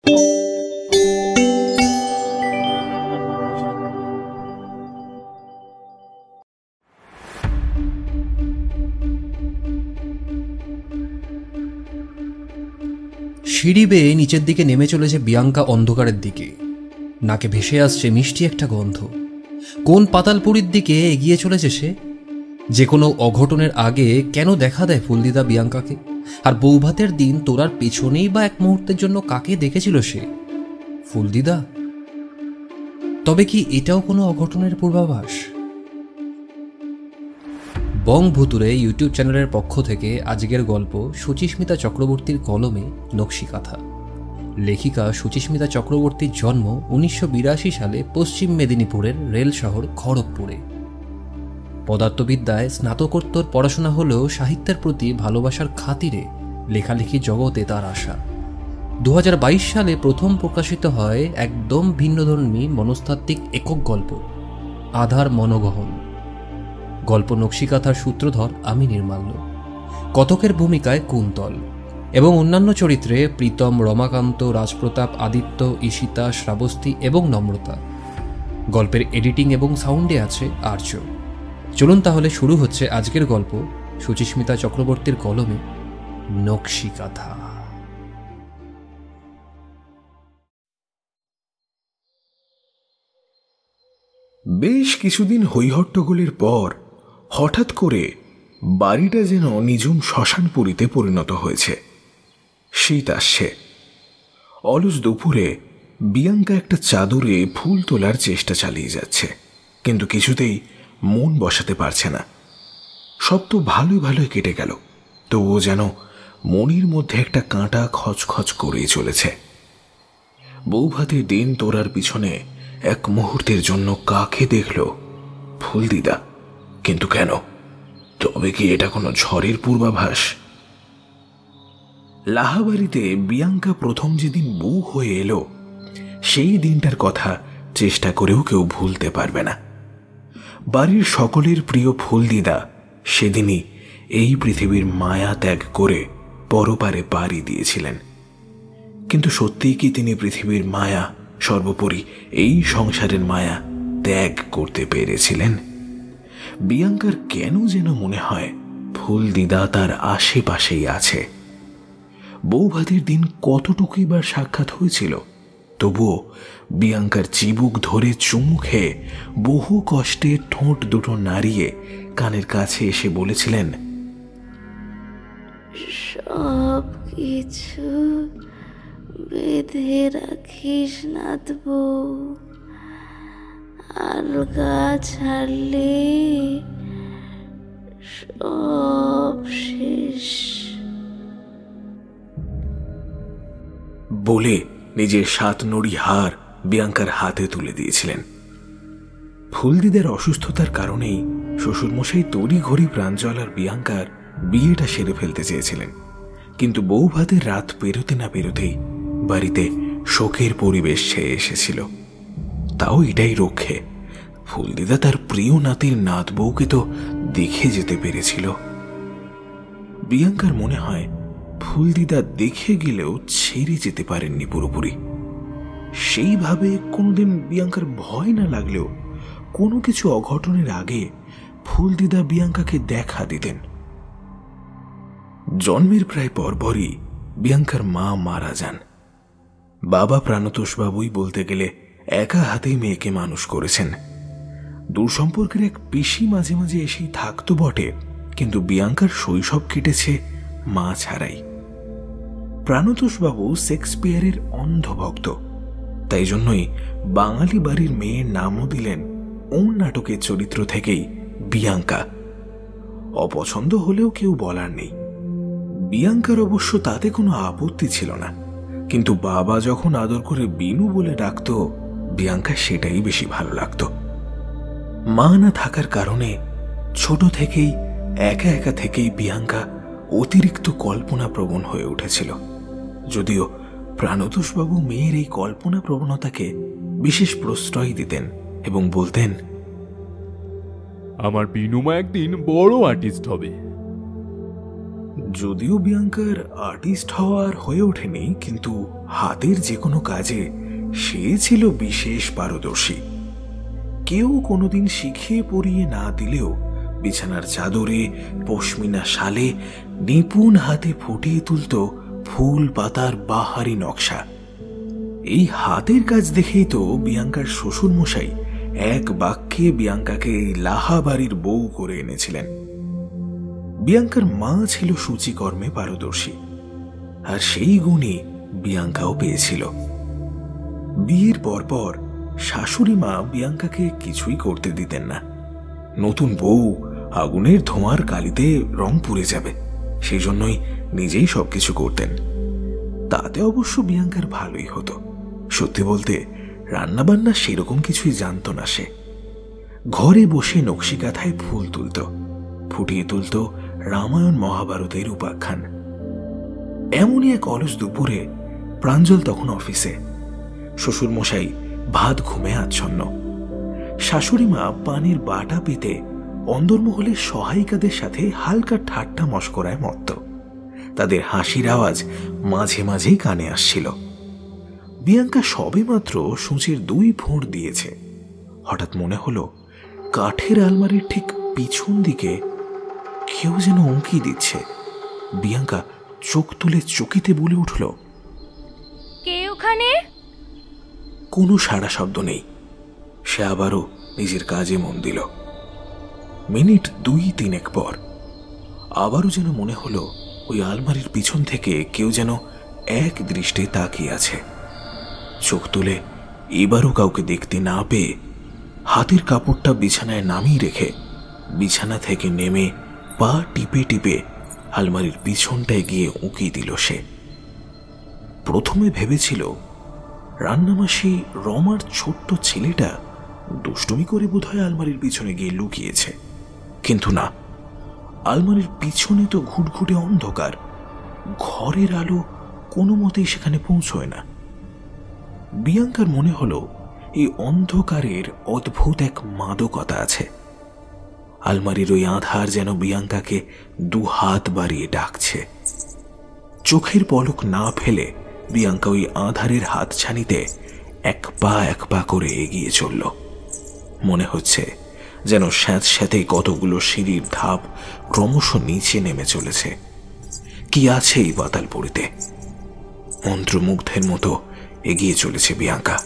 সিঁড়ি বেয়ে নিচের দিকে নেমে চলেছে বিয়াঙ্কা অন্ধকারের দিকে। নাকে ভেসে আসছে মিষ্টি একটা গন্ধ। কোন পাতালপুরীর দিকে এগিয়ে চলেছে সে? যে কোনো অঘটনের আগে কেন দেখা দেয় ফুলদিদা বিয়াঙ্কাকে? আর বৌভাতের দিন তোরার পেছনেই বা এক মুহূর্তের জন্য কাকে দেখেছিল সে? ফুলদিদা? তবে কি এটাও কোনো অঘটনের পূর্বাভাস? বং ভুতুরে ইউটিউব চ্যানেলের পক্ষ থেকে আজকের গল্প সুচিস্মিতা চক্রবর্তীর কলমে নকশিকাথা। লেখিকা সুচিস্মিতা চক্রবর্তীর জন্ম 1982 সালে পশ্চিম মেদিনীপুরের রেল শহর খড়গপুরে। পদার্থবিদ্যায় স্নাতকোত্তর পড়াশোনা হলেও সাহিত্যের প্রতি ভালোবাসার খাতিরে লেখালেখি জগতে তার আশা। 2022 সালে প্রথম প্রকাশিত হয় একদম ভিন্নধর্মী মনস্তাত্ত্বিক একক গল্প আধার মনোগহন। গল্প নকশিকাথার সূত্রধর আমি নির্মাল্য, কতকের ভূমিকায় কুন্তল এবং অন্যান্য চরিত্রে প্রীতম, রমাকান্ত, রাজপ্রতাপ, আদিত্য, ঈশিতা, শ্রাবস্তী এবং নম্রতা। গল্পের এডিটিং এবং সাউন্ডে আছে আর্য। চলুন তাহলে শুরু হচ্ছে আজকের গল্প সুচিস্মিতা চক্রবর্তীর কলমে নকশিকাথা। বেশ কিছুদিন হৈহট্টগোলের পর হঠাৎ করে বাড়িটা যেন নিঝুম শ্মশানপুরীতে পরিণত হয়েছে। শীত আসছে। অলস দুপুরে বিয়াঙ্কা একটা চাদরে ফুল তোলার চেষ্টা চালিয়ে যাচ্ছে, কিন্তু কিছুতেই মন বসাতে পারছে না। সব তো ভালোই ভালোই কেটে গেল, তবুও যেন মনের মধ্যে একটা কাঁটা খচখচ করেই চলেছে। বৌভাতের দিন তোরার পিছনে এক মুহূর্তের জন্য কাকে দেখল? ফুলদিদা। কিন্তু কেন? তবে কি এটা কোনো ঝড়ের পূর্বাভাস? লাহাবাড়িতে বিয়াঙ্কা প্রথম যেদিন বউ হয়ে এলো, সেই দিনটার কথা চেষ্টা করেও কেউ ভুলতে পারবে না। বাড়ির সকলের প্রিয় ফুলদিদা সেদিনই এই পৃথিবীর মায়া ত্যাগ করে পরপারে পাড়ি দিয়েছিলেন। কিন্তু সত্যিই কি তিনি পৃথিবীর মায়া, সর্বোপরি এই সংসারের মায়া ত্যাগ করতে পেরেছিলেন? বিয়াঙ্কার কেন যেন মনে হয় ফুলদিদা তার আশেপাশেই আছে। বৌভাতের দিন কতটুকুই বার সাক্ষাৎ হয়েছিল, তবুও বিয়াঙ্কার চিবুক ধরে চুমু খেয়ে বহু কষ্টে ঠোঁট দুটো নাড়িয়ে কানের কাছে এসে বলেছিলেন, সব কিছু বেঁধে রাখিস নাথ বউ, আলগা ছাড়লে সব শেষ। বলে নিজের 7 নড়ি হার বিয়াঙ্কার হাতে তুলে দিয়েছিলেন। ফুলদিদের অসুস্থতার কারণেই শ্বশুরমশাই তড়িঘড়ি প্রাঞ্জল আর বিয়াঙ্কার বিয়েটা সেরে ফেলতে চেয়েছিলেন, কিন্তু বৌভাতের রাত পেরোতে না পেরোতেই বাড়িতে শোকের পরিবেশ ছেয়ে এসেছিল। তাও এটাই রক্ষে, ফুলদিদা তার প্রিয় নাতির নাত বউকে তো দেখে যেতে পেরেছিল। বিয়াঙ্কার মনে হয় ফুলদিদা দেখে গেলেও ছেড়ে যেতে পারেননি পুরোপুরি। সেইভাবে কোনোদিন বিয়াঙ্কার ভয় না লাগলেও কোনো কিছু অঘটনের আগে ফুলদিদা বিয়াঙ্কাকে দেখা দিতেন। জন্মের প্রায় পরপরই বিয়াঙ্কার মা মারা যান। বাবা প্রাণতোষবাবুই বলতে গেলে একা হাতেই মেয়েকে মানুষ করেছেন। দূর সম্পর্কের এক পিসি মাঝে মাঝে এসেই থাকতো বটে, কিন্তু বিয়াঙ্কার শৈশব কেটেছে মা ছাড়াই। প্রাণতোষবাবু শেক্সপিয়ারের অন্ধ ভক্ত, তাই জন্যই বাঙালি বাড়ির মেয়ের নামও দিলেন ওর নাটকের চরিত্র থেকেই বিয়াঙ্কা। অপছন্দ হলেও কেউ বলার নেই। বিয়াঙ্কার অবশ্য তাতে কোনো আপত্তি ছিল না, কিন্তু বাবা যখন আদর করে বিনু বলে ডাকত, বিয়াঙ্কা সেটাই বেশি ভালো লাগত। মা না থাকার কারণে ছোট থেকেই একা একা থেকেই বিয়াঙ্কা অতিরিক্ত কল্পনা প্রবণ হয়ে উঠেছিল। যদিও প্রাণতোষবাবু মেয়ের এই কল্পনা প্রবণতাকে বিশেষ প্রশ্রয় দিতেন এবং বলতেন, আমার বিনুমা একদিন বড় আর্টিস্ট হবে। যদিও বিয়াঙ্কার আর্টিস্ট হওয়ার হয়ে ওঠেনি, কিন্তু হাতের যে কোনো কাজে সে ছিল বিশেষ পারদর্শী। কেউ কোনোদিন শিখিয়ে পড়িয়ে না দিলেও বিছানার চাদরে, পশমিনা শালে নিপুণ হাতে ফুটিয়ে তুলত ফুল পাতার বাহারি নকশা। এই হাতের কাজ দেখেই তো বিয়াঙ্কার শ্বশুর মশাই এক বাক্যে বিয়াঙ্কাকে এই লাহা বাড়ির বউ করে এনেছিলেন। বিয়াঙ্কার মা ছিল সূচিকর্মে পারদর্শী, আর সেই গুণই বিয়াঙ্কাও পেয়েছিল। বিয়ের পরপর শাশুড়ি মা বিয়াঙ্কাকে কিছুই করতে দিতেন না। নতুন বউ আগুনের ধোঁয়ার কালিতে রং পুড়ে যাবে, সেই জন্যই নিজেই সবকিছু করতেন। তাতে অবশ্য বিয়াঙ্কার ভালোই হতো। সত্যি বলতে রান্নাবান্না সেরকম কিছুই জানত না সে। ঘরে বসে নকশিকাথায় ফুল তুলত, ফুটিয়ে তুলত রামায়ণ মহাভারতের উপাখ্যান। এমনই এক অলস দুপুরে প্রাঞ্জল তখন অফিসে, শ্বশুর মশাই ভাত ঘুমে আচ্ছন্ন। শাশুড়ি মা পানির বাটা পেতে অন্দরমহলের সহায়িকাদের সাথে হালকা ঠাট্টা মশকরায় মত্ত। তাদের হাসির আওয়াজ মাঝে মাঝেই কানে আসছিল। বিয়াঙ্কা সবেমাত্র সূচের 2 ফোঁড় দিয়েছে। হঠাৎ মনে হলো কাঠের আলমারির ঠিক পিছন দিকে কেউ যেন উঁকি দিচ্ছে। বিয়াঙ্কা চোখ তুলে চকিতে বলে উঠল, কে ওখানে? কোনো সাড়া শব্দ নেই। সে আবারও নিজের কাজে মন দিল। মিনিট 2-3 পর আবারও যেন মনে হলো ওই আলমারির পিছন থেকে কেউ যেন এক দৃষ্টে তাকিয়ে আছে। চোখ তুলে এবারও কাউকে দেখতে না পেয়ে হাতের কাপড়টা বিছানায় নামিয়ে রেখে বিছানা থেকে নেমে পা টিপে টিপে আলমারির পিছনটায় গিয়ে উঁকি দিল সে। প্রথমে ভেবেছিল রান্নামাসি রমার ছোট্ট ছেলেটা দুষ্টুমি করে বোধহয় আলমারির পিছনে গিয়ে লুকিয়েছে, কিন্তু না, আলমারির পিছনে তো ঘুটঘুটে অন্ধকার। ঘরের আলো কোনো মতেই সেখানে পৌঁছয় না। বিয়াঙ্কার মনে হলো এই অন্ধকারের অদ্ভুত এক মাদকতা আছে। আলমারির ওই আধার যেন বিয়াঙ্কাকে 2 হাত বাড়িয়ে ডাকছে। চোখের পলক না ফেলে বিয়াঙ্কা ওই আধারের হাতছানিতে এক পা করে এগিয়ে চলল। মনে হচ্ছে যেন স্যাঁতস্যাঁতে কতগুলো সিঁড়ির ধাপ ক্রমশ নিচে নেমে চলেছে। কি আছে এই পাতালপুরীতে? মন্ত্রমুগ্ধের মতো এগিয়ে চলেছে বিয়াঙ্কা।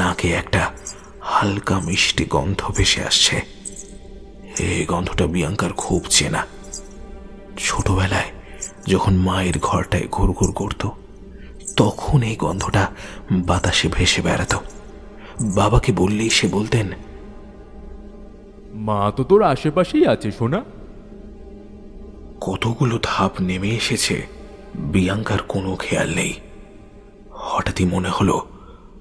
নাকে একটা হালকা মিষ্টি গন্ধ ভেসে আসছে। এই গন্ধটা বিয়াঙ্কার খুব চেনা। ছোটবেলায় যখন মায়ের ঘরটায় ঘুরঘুর করত, তখন এই গন্ধটা বাতাসে ভেসে বেড়াত। বাবাকে বললেই সে বলতেন, মা তো তোর আশেপাশেই আছে সোনা। কতগুলো ধাপ নেমে এসেছে বিয়াঙ্কার কোনো খেয়াল নেই। হঠাৎই মনে হলো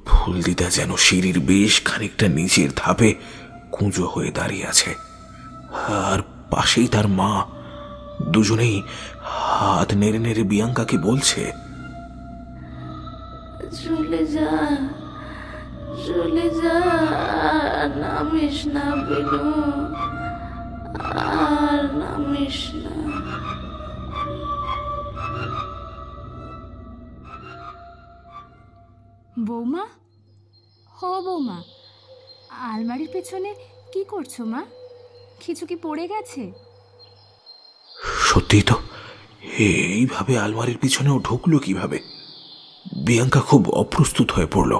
ফুলদিদা যেন সিঁড়ির বেশ খানিকটা নিচের ধাপে কুঁজো হয়ে দাঁড়িয়ে আছে, আর পাশেই তার মা। দুজনেই হাত নেড়ে নেড়ে বিয়াঙ্কাকে বলছে, চলে যা, চলে যা, আর নামিস না বিনু, আর নামিস না। বৌমা, হো বৌমা, আলমারির পেছনে কি করছো মা? কিছু কি পড়ে গেছে? সত্যি তো, এইভাবে আলমারির পিছনেও ঢুকলো কিভাবে? বিয়াঙ্কা খুব অপ্রস্তুত হয়ে পড়ল।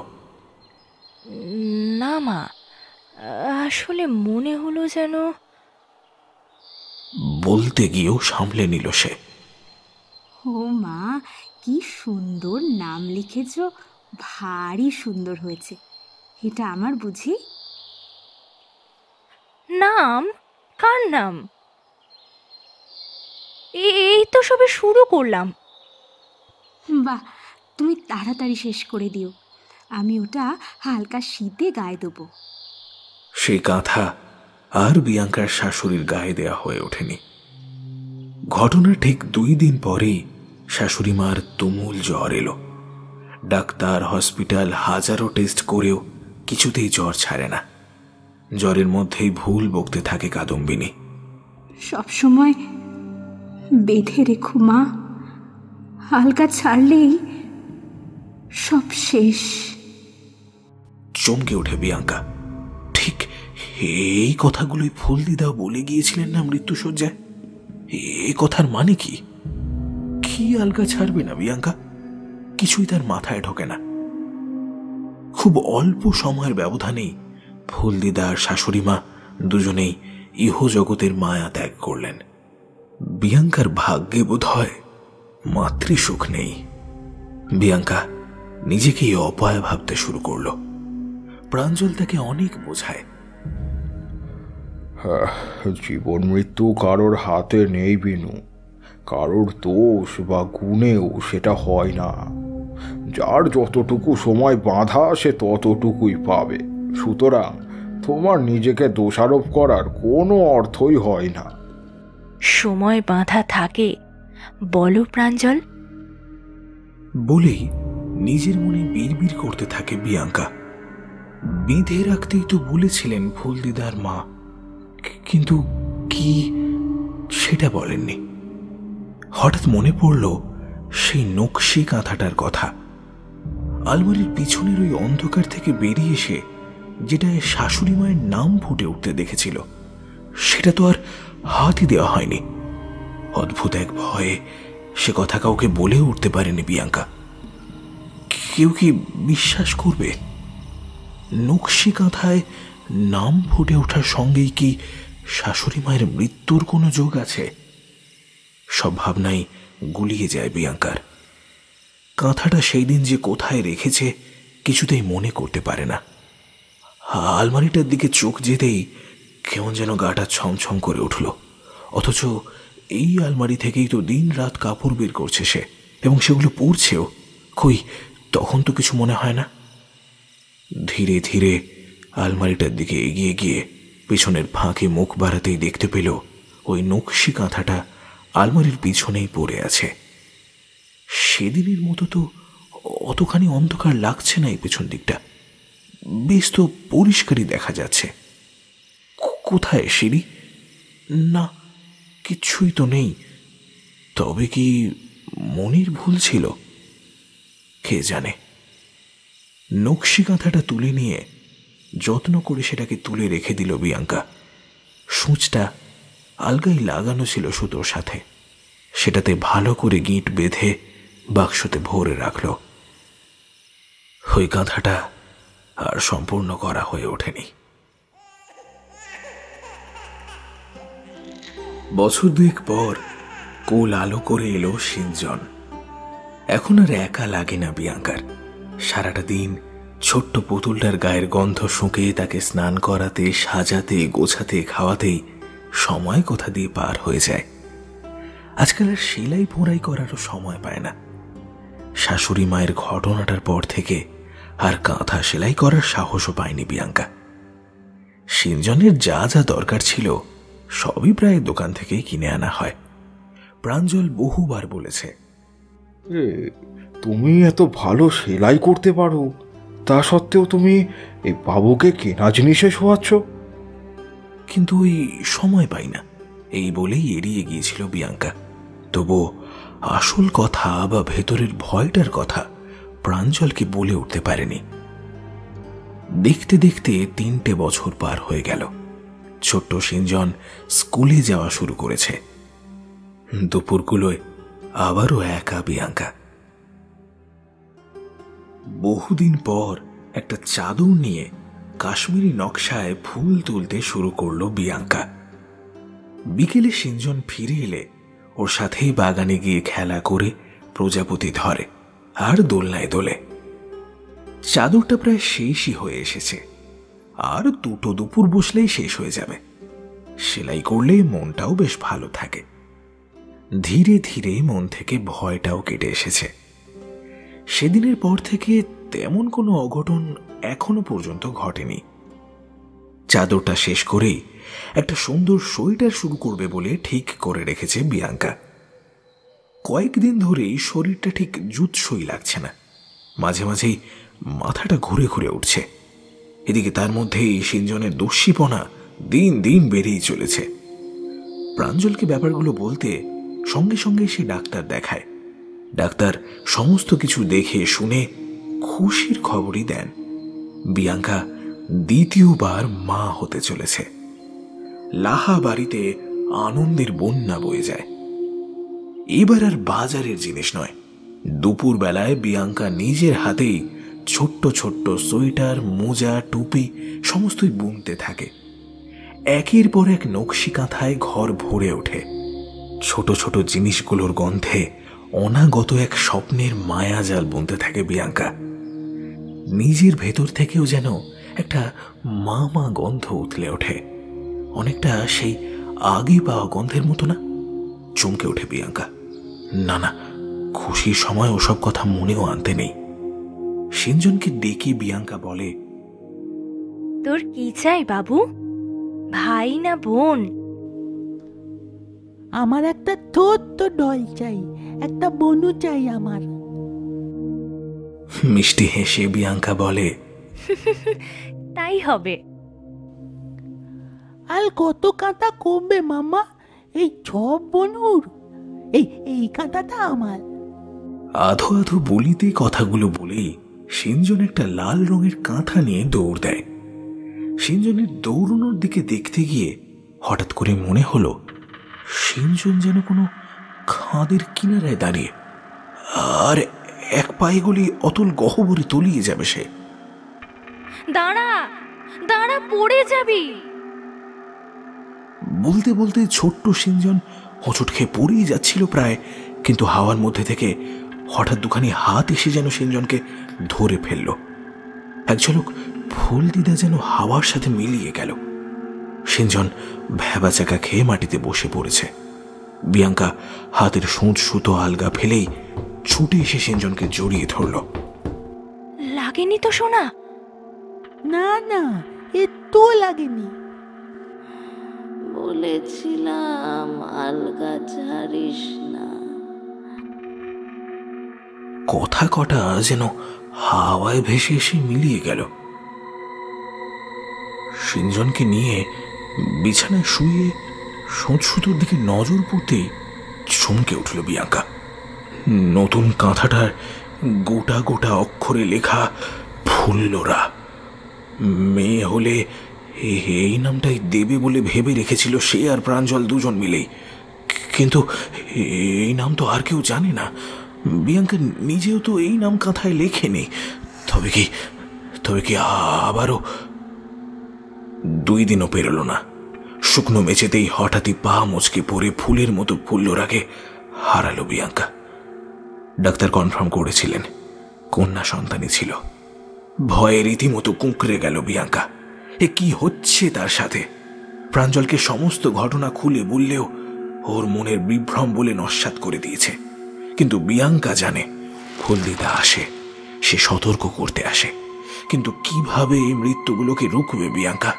না মা, আসলে মনে হলো যেন। বলতে গিয়েও সামলে নিল সে। ও মা, কি সুন্দর নাম লিখেছ, ভারী সুন্দর হয়েছে। এটা আমার বুঝি? নাম? কার নাম? এই তো সবে শুরু করলাম। বাহ, তুমি তাড়াতাড়ি শেষ করে দিও, আমি ওটা হালকা শীতে গায়ে দেবো। সেই কাঁথা আর বিয়াঙ্কার শাশুড়ির গায়ে দেয়া হয়ে ওঠেনি। ঘটনার ঠিক 2 দিন পরেই শাশুড়ি মার তুমুল জ্বর এলো। ডাক্তার, হসপিটাল, হাজারো টেস্ট করেও কিছুতেই জ্বর ছাড়ে না। জ্বরের মধ্যেই ভুল বকতে থাকে কাদম্বিনী। সবসময় বেঁধে রেখো মা, আলগা ছাড়লেই সব শেষ। চমকে ওঠে বিয়াঙ্কা। ঠিক এই কথাগুলোই ফুলদিদাও বলে গিয়েছিলেন না মৃত্যুশয্যায়? এ কথার মানে কি? কি আলগা ছাড়বে না বিয়াঙ্কা? কিছুই তার মাথায় ঢোকে না। খুব অল্প সময়ের ব্যবধানেই ফুলদিদা আর শাশুড়ি মা দুজনেই ইহজগতের মায়া ত্যাগ করলেন। বিয়াঙ্কার ভাগ্যে বোধ হয় মাতৃসুখ নেই। বিয়াঙ্কা নিজেকেই অপায় ভাবতে শুরু করল। প্রাঞ্জল তাকে অনেক বোঝায়। জীবন মৃত্যু কারোর হাতে নেই বিনু। কারোর দোষ বা গুণেও সেটা হয় না। যার যতটুকু সময় বাঁধা সে ততটুকুই পাবে। সুতরাং তোমার নিজেকে দোষারোপ করার কোনো অর্থই হয় না। সময় বাঁধা থাকে বলো প্রাঞ্জল? বলেই নিজের মনে বিড়বিড় করতে থাকে বিয়াঙ্কা। বেঁধে রাখতেই তো বলেছিলেন ফুলদিদার মা, কিন্তু কি সেটা বলেননি। হঠাৎ মনে পড়ল সেই নকশি কাঁথাটার কথা। আলমারির পিছনের ওই অন্ধকার থেকে বেরিয়ে এসে যেটা শাশুড়ি মায়ের নাম ফুটে উঠতে দেখেছিল, সেটা তো আর হাতই দেওয়া হয়নি। অদ্ভুত এক ভয়ে সে কথা কাউকে বলে উঠতে পারেনি বিয়াঙ্কা। কেউ কি বিশ্বাস করবে? নকশি কাঁথায় নাম ফুটে ওঠার সঙ্গেই কি শাশুড়ি মায়ের মৃত্যুর কোনো যোগ আছে? সব ভাবনাই গুলিয়ে যায় বিয়াঙ্কার। কাঁথাটা সেই দিন যে কোথায় রেখেছে কিছুতেই মনে করতে পারে না। আলমারিটার দিকে চোখ যেতেই কেমন যেন গাটা ছমছম করে উঠল। অথচ এই আলমারি থেকেই তো দিন রাত কাপড় বের করছে সে, এবং সেগুলো পরছেও। কই, তখন তো কিছু মনে হয় না। ধীরে ধীরে আলমারিটার দিকে এগিয়ে গিয়ে পেছনের ফাঁকে মুখ বাড়াতেই দেখতে পেল ওই নকশি কাঁথাটা আলমারির পিছনেই পড়ে আছে। সেদিনের মতো তো অতখানি অন্ধকার লাগছে না এই পেছন দিকটা, বেশ তো পরিষ্কারই দেখা যাচ্ছে। কোথায় সিঁড়ি? না, কিচ্ছুই তো নেই। তবে কি মনির ভুল ছিল? কে জানে। নকশি কাঁথাটা তুলে নিয়ে যত্ন করে সেটাকে তুলে রেখে দিল বিয়াঙ্কা। সূঁচটা আলগাই লাগানো ছিল সুতোর সাথে। সেটাতে ভালো করে গিঁট বেঁধে বাক্সতে ভরে রাখল। ওই কাঁথাটা আর সম্পূর্ণ করা হয়ে ওঠেনি। বছর দুয়েক পর কোল আলো করে এলো সিঞ্জন। এখন আর একা লাগে না বিয়াঙ্কার। সারাটা দিন ছোট্ট পুতুলটার গায়ের গন্ধ শুঁকে তাকে স্নান করাতে, সাজাতে, গোছাতে, খাওয়াতেই সময় কোথা দিয়ে পার হয়ে যায়। আজকাল আর সেলাই পোড়াই করারও সময় পায় না। শাশুড়ি মায়ের ঘটনাটার পর থেকে আর কাঁথা সেলাই করার সাহসও পায়নি বিয়াঙ্কা। সিঞ্জনের যা যা দরকার ছিল সবই প্রায় দোকান থেকেই কিনে আনা হয়। প্রাঞ্জল বহুবার বলেছে, তুমি এত ভালো সেলাই করতে পারো, তা সত্ত্বেও তুমি এই বাবুকে কেনা জিনিসে শোয়াচ্ছ। কিন্তু ওই সময় পাই না, এই বলেই এড়িয়ে গিয়েছিল বিয়াঙ্কা। তবু আসল কথা বা ভেতরের ভয়টার কথা প্রাঞ্জলকে বলে উঠতে পারেনি। দেখতে দেখতে 3টে বছর পার হয়ে গেল। ছোট্ট সিঞ্জন স্কুলে যাওয়া শুরু করেছে। দুপুরগুলোয় আবারও একা বিয়াঙ্কা। বহুদিন পর একটা চাদর নিয়ে কাশ্মীরি নকশায় ফুল তুলতে শুরু করলো বিয়াঙ্কা। বিকেলে সিঞ্জন ফিরে এলে ওর সাথেই বাগানে গিয়ে খেলা করে প্রজাপতি ধরে আর দোলনায় দোলে। চাদরটা প্রায় শেষই হয়ে এসেছে, আর 2টো দুপুর বসলেই শেষ হয়ে যাবে। সেলাই করলে মনটাও বেশ ভালো থাকে। ধীরে ধীরে মন থেকে ভয়টাও কেটে এসেছে। সেদিনের পর থেকে তেমন কোনো অঘটন এখনো পর্যন্ত ঘটেনি। চাদরটা শেষ করেই একটা সুন্দর সোয়েটার শুরু করবে বলে ঠিক করে রেখেছে বিয়াঙ্কা। কয়েকদিন ধরেই শরীরটা ঠিক জুৎসই লাগছে না। মাঝে মাঝেই মাথাটা ঘুরে ঘুরে উঠছে। এদিকে তার মধ্যেই সিঞ্জনের দস্যিপনা দিন দিন বেড়েই চলেছে। প্রাঞ্জলকে ব্যাপারগুলো বলতে সঙ্গে সঙ্গে সে ডাক্তার দেখায়। ডাক্তার সমস্ত কিছু দেখে শুনে খুশির খবরই দেন, বিয়াঙ্কা দ্বিতীয়বার মা হতে চলেছে। লাহা বাড়িতে আনন্দের বন্যা বয়ে যায়। এবার আর বাজারের জিনিস নয়, দুপুর বেলায় বিয়াঙ্কা নিজের হাতেই ছোট্ট ছোট্ট সোয়েটার, মোজা, টুপি সমস্তই বুনতে থাকে। একের পর এক নকশি কাঁথায় ঘর ভরে ওঠে। ছোট ছোট জিনিসগুলোর গন্ধে অনাগত এক স্বপ্নের মায়াজাল বুনতে থাকে বিয়াঙ্কা। নিজের ভেতর থেকেও যেন একটা মা মা গন্ধ উথলে ওঠে, অনেকটা সেই আগে পাওয়া গন্ধের মতো না? চমকে ওঠে বিয়াঙ্কা। না না, খুশির সময় ওসব কথা মনেও আনতে নেই। সিঞ্জনকে ডেকে বিয়াঙ্কা বলে, তোর কি চাই বাবু, ভাই না বোন? আমার একটা ছোট্ট ডল চাই, একটা বনু চাই আমার। মিষ্টি হেসে বিয়াঙ্কা বলে, তাই হবে। আর কত কাঁটা কমবে মামা এই সব বনুর? এই কাঁটাটা আমার। আধো আধো বলিতে কথাগুলো বলেই সিঞ্জন একটা লাল রঙের কাঁথা নিয়ে দৌড় দেয়। সিঞ্জনের দৌড়ানোর দিকে দেখতে গিয়ে হঠাৎ করে মনে হলো সিঞ্জন যেন কোনো খাদের কিনারায় দাঁড়িয়ে, আর এক পায়ে গুলি অতল গহ্বরে তলিয়ে যাবে সে। দাঁড়া দাঁড়া, পড়ে যাবি। বলতে বলতে ছোট্ট সিঞ্জন হোঁচট খেয়ে পড়েই যাচ্ছিল প্রায়, কিন্তু হাওয়ার মধ্যে থেকে হঠাৎ দুখানি হাত এসে যেন সিঞ্জনকে ধরে ফেলল। এক ঝলক ফুল দিদা যেন হাওয়ার সাথে মিলিয়ে গেল। সিঞ্জন ভ্যাবাচাকা খেয়ে মাটিতে বসে পড়েছে। বিয়াঙ্কা হাতের সুঁচ সুতো আলগা ফেলেই ছুটে এসে সিঞ্জনকে জড়িয়ে ধরল। লাগেনি তো সোনা? না না, একটু লাগেনি। বলেছিলাম আলগা ছাড়িস না। কথা কটা যেন হাওয়ায় ভেসে এসে মিলিয়ে গেল। সিঞ্জনকে নিয়ে বিছানায় শুয়ে সুঁচ সুতোর দিকে নজর পড়তেই চমকে উঠল বিয়াঙ্কা। নতুন কাঁথাটার গোটা গোটা অক্ষরে লেখা ফুল্লরা। মেয়ে হলে এই নামটাই দেবে বলে ভেবে রেখেছিল সে আর প্রাঞ্জল দুজন মিলেই, কিন্তু এই নাম তো আর কেউ জানে না। বিয়াঙ্কা নিজেও তো এই নাম কাঁথায় লেখেনি। তবে কি আবারও? 2 দিনও পেরোল না, শুকনো মেঝেতেই হঠাৎই পা মুচকে পড়ে ফুলের মতো ফুল্লরাকে হারালো বিয়াঙ্কা। ডাক্তার কনফার্ম করেছিলেন কন্যা সন্তানই ছিল। ভয়ে রীতিমতো কুঁকড়ে গেল বিয়াঙ্কা। এ কি হচ্ছে তার সাথে? প্রাঞ্জলকে সমস্ত ঘটনা খুলে বললেও ওর মনের বিভ্রম বলে নস্যাৎ করে দিয়েছে। কিন্তু বিয়াঙ্কা জানে ফুলদিদা আসে, সে সতর্ক করতে আসে, কিন্তু কিভাবে এই মৃত্যুগুলোকে রুখবে বিয়াঙ্কা,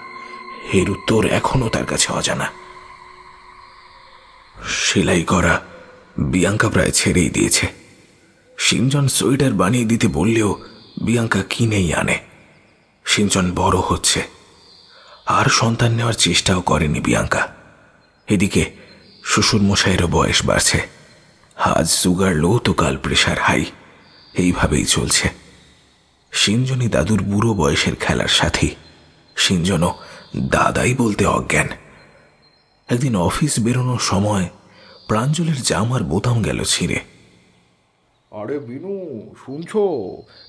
এর উত্তর এখনো তার কাছে অজানা। সেলাই করা বিয়াঙ্কা প্রায় ছেড়েই দিয়েছে। সিঞ্জন সোয়েটার বানিয়ে দিতে বললেও বিয়াঙ্কা কিনেই আনে। সিঞ্জন বড় হচ্ছে, আর সন্তান নেওয়ার চেষ্টাও করেনি বিয়াঙ্কা। এদিকে শ্বশুর মশাইয়েরও বয়স বাড়ছে, আজ সুগার লো তো কাল প্রেশার হাই, এইভাবেই চলছে। সিঞ্জনই দাদুর বুড়ো বয়সের খেলার সাথী, সিঞ্জনও দাদাই বলতে অজ্ঞান। একদিন অফিস বেরোনোর সময় প্রাঞ্জলের জামার বোতাম গেল ছিঁড়ে। আরে বিনু, শুনছো?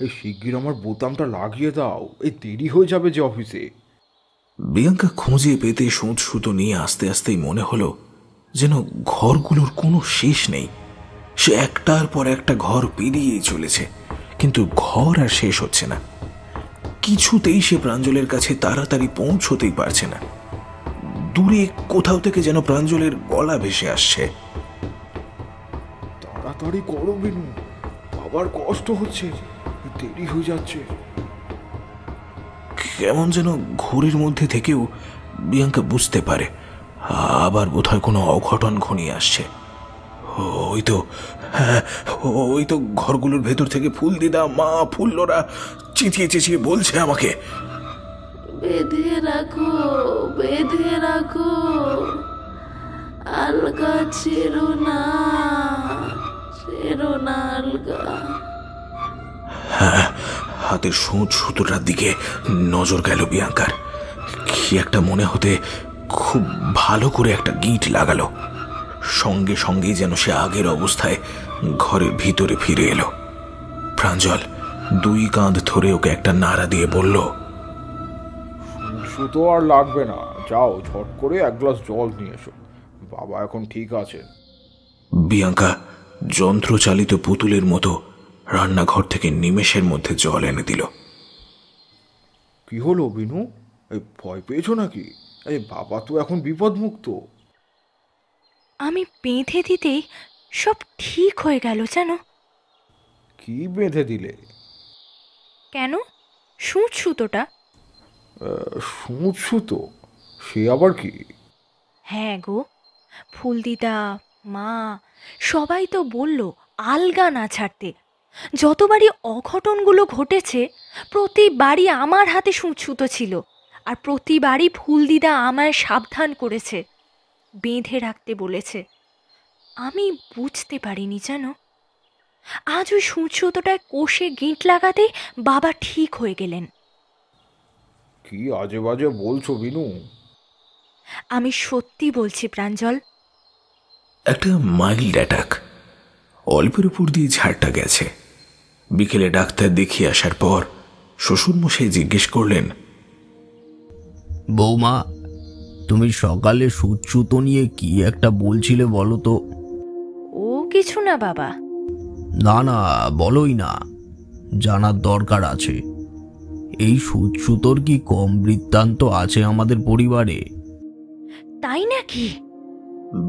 এই শিগগির আমার বোতামটা লাগিয়ে দাও, এই দেরি হয়ে যাবে যে অফিসে। বিয়াঙ্কা খুঁজে পেতে সুঁচ সুতো নিয়ে আস্তে আস্তেই মনে হলো যেন ঘরগুলোর কোনো শেষ নেই। সে একটার পর একটা ঘর পেরিয়েই চলেছে, কিন্তু ঘর আর শেষ হচ্ছে না। কিছুতেই সে প্রাঞ্জলের কাছে তাড়াতাড়ি পৌঁছতেই পারছে না। দূরে কোথাও থেকে যেন প্রাঞ্জলের গলা ভেসে আসছে। তাড়াতাড়ি করো বিনু, আবার কষ্ট হচ্ছে, দেরি হয়ে যাচ্ছে। কেমন যেন ঘোরের মধ্যে থেকেও বিয়াঙ্কা বুঝতে পারে আবার বোধহয় কোনো অঘটন ঘনিয়ে আসছে। ওই তো ঘরগুলোর ভেতর থেকে ফুলদিদা, মা, ফুল্লরা চেঁচিয়ে চেঁচিয়ে বলছে আমাকে, বেঁধে রাখো, বেঁধে রাখো, আলগা ছেড়ো না। মেরো না আলগা। হ্যাঁ, হাতের সূচ সুতোটার দিকে নজর গেল বিয়াঙ্কার। কি একটা মনে হতে খুব ভালো করে একটা গিঁট লাগালো। সঙ্গে সঙ্গেই যেন সে আগের অবস্থায় ঘরের ভিতরে ফিরে এলো। প্রাঞ্জল দুই কাঁধ ধরে ওকে একটা নাড়া দিয়ে বলল, সুতো আর লাগবে না, যাও ঝট করে এক গ্লাস জল নিয়ে এসো, বাবা এখন ঠিক আছে। বিয়াঙ্কা যন্ত্রচালিত পুতুলের মতো রান্নাঘর থেকে নিমেষের মধ্যে জল এনে দিল। কি হলো বিনু, এই ভয় পেয়েছো নাকি? এই বাবা তো এখন বিপদমুক্ত। আমি বেঁধে দিতেই সব ঠিক হয়ে গেল জানো। কি বেঁধে দিলে? কেন, সূচ সুতোটা। সূচ সুতো? সে আবার কি? হ্যাঁ গো, ফুলদিদা, মা সবাই তো বলল আলগা না ছাড়তে। যতবারই অঘটনগুলো ঘটেছে প্রতিবারই আমার হাতে সূচ সুতো ছিল, আর প্রতিবারই ফুলদিদা আমায় সাবধান করেছে, বেঁধে রাখতে বলেছে। আমি বুঝতে পারিনি জানো। আজ ওই সূচ সুতোটায় কোষে গিঁট লাগাতেই বাবা ঠিক হয়ে গেলেন। কি আজে বাজে বলছো বিনু? আমি সত্যি বলছি প্রাঞ্জল। একটা মাইল্ড অ্যাটাক, অল্পের উপর দিয়ে ঝাড়টা গেছে। বিকেলে ডাক্তার দেখিয়ে আসার পর শ্বশুরমশাই জিজ্ঞেস করলেন, বৌমা, তুমি সকালে সুতো নিয়ে কি একটা বলছিলে বলো তো? ও কিছু না বাবা। না না, বলোই না, জানার দরকার আছে। এই সুতোর কি কম বৃত্তান্ত আছে আমাদের পরিবারে? তাই নাকি?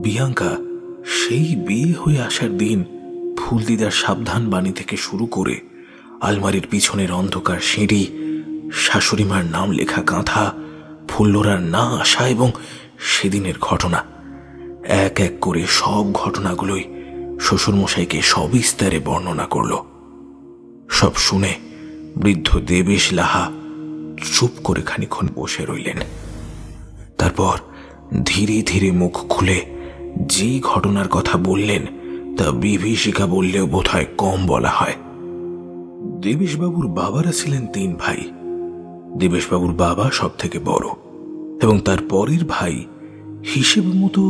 বিয়াঙ্কা সেই বিয়ে হয়ে আসার দিন ফুলদিদার সাবধান বাণী থেকে শুরু করে আলমারির পিছনের অন্ধকার সিঁড়ি, শাশুড়িমার নাম লেখা কাঁথা, ফুল্লরার না আসা এবং সেদিনের ঘটনা, এক এক করে সব ঘটনাগুলোই শ্বশুরমশাইকে সবিস্তারে বর্ণনা করল। সব শুনে বৃদ্ধ দেবেশ লাহা চুপ করে খানিক্ষণ বসে রইলেন। তারপর ধীরে ধীরে মুখ খুলে যে ঘটনার কথা বললেন তা বিভীষিকা বললেও বোধহয় কম বলা হয়। দেবেশবাবুর বাবারা ছিলেন 3 ভাই। দেবেশবাবুর বাবা সব থেকে বড় এবং তার পরের ভাই হিসেব মতো